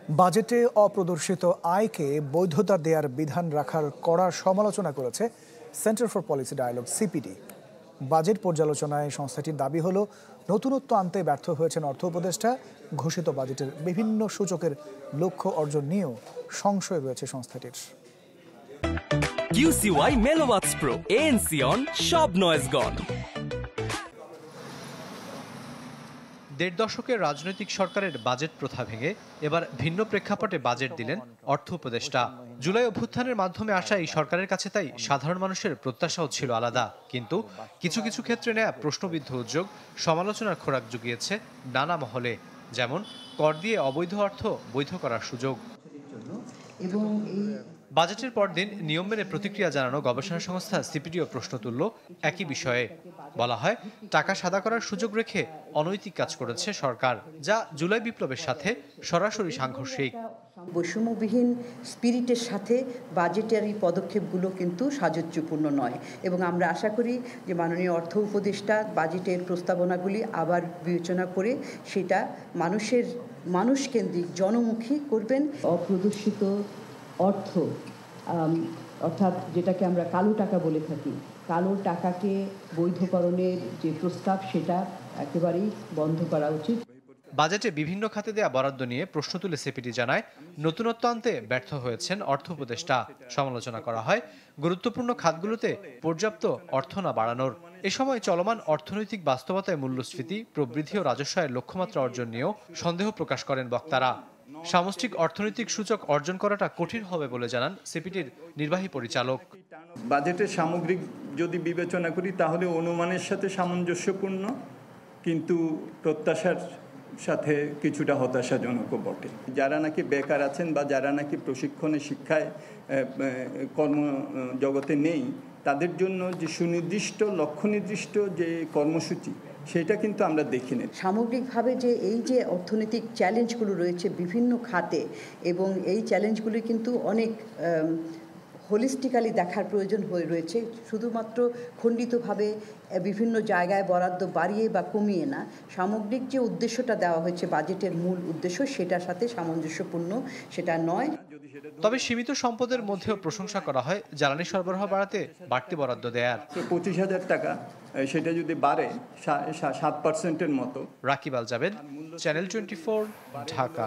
বাজেটে অপ্রদর্শিত আয়কে বৈধতা দেওয়ার বিধান রাখার কড়া সমালোচনা করেছে Centre for Policy Dialogue CPD. বাজেট পর্যালোচনায় সংস্থাটির দাবি হলো নতুনত্ব আনতে ব্যর্থ হয়েছেন অর্থ উপদেষ্টা। ঘোষিত বাজেটের বিভিন্ন সূচকের লক্ষ্য অর্জন নিয়েও সংশয় রয়েছে সংস্থাটির। QCY Melowax Pro ANC on সব নয়েজ গন। দেড় দশকের রাজনৈতিক সরকারের বাজেট প্রথা ভেঙে এবার ভিন্ন প্রেক্ষাপটে বাজেট দিলেন অর্থ উপদেষ্টা। জুলাই অভ্যুত্থানের মাধ্যমে আসা এই সরকারের কাছে তাই সাধারণ মানুষের প্রত্যাশাও ছিল আলাদা, কিন্তু কিছু কিছু ক্ষেত্রে নেয়া প্রশ্নবিদ্ধ উদ্যোগ সমালোচনার খোরাক জুগিয়েছে নানা মহলে, যেমন কর দিয়ে অবৈধ অর্থ বৈধ করার সুযোগ। বাজেটের পরদিন নিয়ম মেনে প্রতিক্রিয়া জানানো গবেষণা সংস্থা সিপিডিও প্রশ্ন তুলল একই বিষয়ে। বলা হয়, টাকা সাদা করার সুযোগ রেখে অনৈতিক কাজ করেছে সরকার, যা জুলাই বিপ্লবের সাথে সরাসরি সাংঘর্ষিক। বৈষম্যবিহীন স্পিরিটের সাথে বাজেটারি পদক্ষেপগুলো কিন্তু সাযুজ্যপূর্ণ নয়, এবং আমরা আশা করি যে মাননীয় অর্থ উপদেষ্টা বাজেটের প্রস্তাবনাগুলি আবার বিবেচনা করে সেটা মানুষকেন্দ্রিক জনমুখী করবেন। অপ্রদর্শিত অর্থ অর্থাৎ যেটাকে আমরা কালো টাকা বলে থাকি, কালো টাকাকে বৈধকরণের যে প্রস্তাব সেটা একেবারেই বন্ধ করা উচিত। বাজেটে বিভিন্ন খাতে দেয়া বরাদ্দ নিয়ে প্রশ্ন তুলে সিপিডি জানায়, নতুনত্ব আনতে ব্যর্থ হয়েছেন অর্থ উপদেষ্টা। সমালোচনা করা হয় গুরুত্বপূর্ণ খাতগুলোতে পর্যাপ্ত অর্থ না বাড়ানোর। এ সময় চলমান অর্থনৈতিক বাস্তবতায় মূল্যস্ফীতি প্রবৃদ্ধি ও রাজস্ব আয়ের লক্ষ্যমাত্রা অর্জন নিয়েও সন্দেহ প্রকাশ করেন বক্তারা। সামষ্টিক অর্থনৈতিক সূচক অর্জন করাটা কঠিন হবে বলে জানান সিপিডির নির্বাহী পরিচালক। বাজেটের সামগ্রিক যদি বিবেচনা করি তাহলে অনুমানের সাথে সামঞ্জস্যপূর্ণ, কিন্তু প্রত্যাশার সাথে কিছুটা হতাশাজনকও বটে। যারা নাকি বেকার আছেন বা যারা নাকি প্রশিক্ষণে শিক্ষায় কর্মজগতে নেই, তাদের জন্য যে সুনির্দিষ্ট লক্ষ্য নির্দিষ্ট যে কর্মসূচি, সেটা কিন্তু আমরা দেখিনি। সামগ্রিকভাবে যে এই যে অর্থনৈতিক চ্যালেঞ্জগুলো রয়েছে বিভিন্ন খাতে, এবং এই চ্যালেঞ্জগুলি কিন্তু অনেক হোলিস্টিক্যালি দেখার প্রয়োজন হয়ে রয়েছে। শুধুমাত্র খণ্ডিতভাবে বিভিন্ন জায়গায় বরাদ্দ বাড়িয়ে বা কমিয়ে না, সামগ্রিক যে উদ্দেশ্যটা দেওয়া হয়েছে বাজেটের মূল উদ্দেশ্য, সেটার সাথে সামঞ্জস্যপূর্ণ সেটা নয়। তবে সীমিত সম্পদের মধ্যেও প্রশংসা করা হয় জ্বালানি সরবরাহ বাড়াতে বাড়তি বরাদ্দ দেয়ার। 25,000 টাকা সেটা যদি বাড়ে 7% মতো। রাকিব আল জাবেদ, চ্যানেল 24, ঢাকা।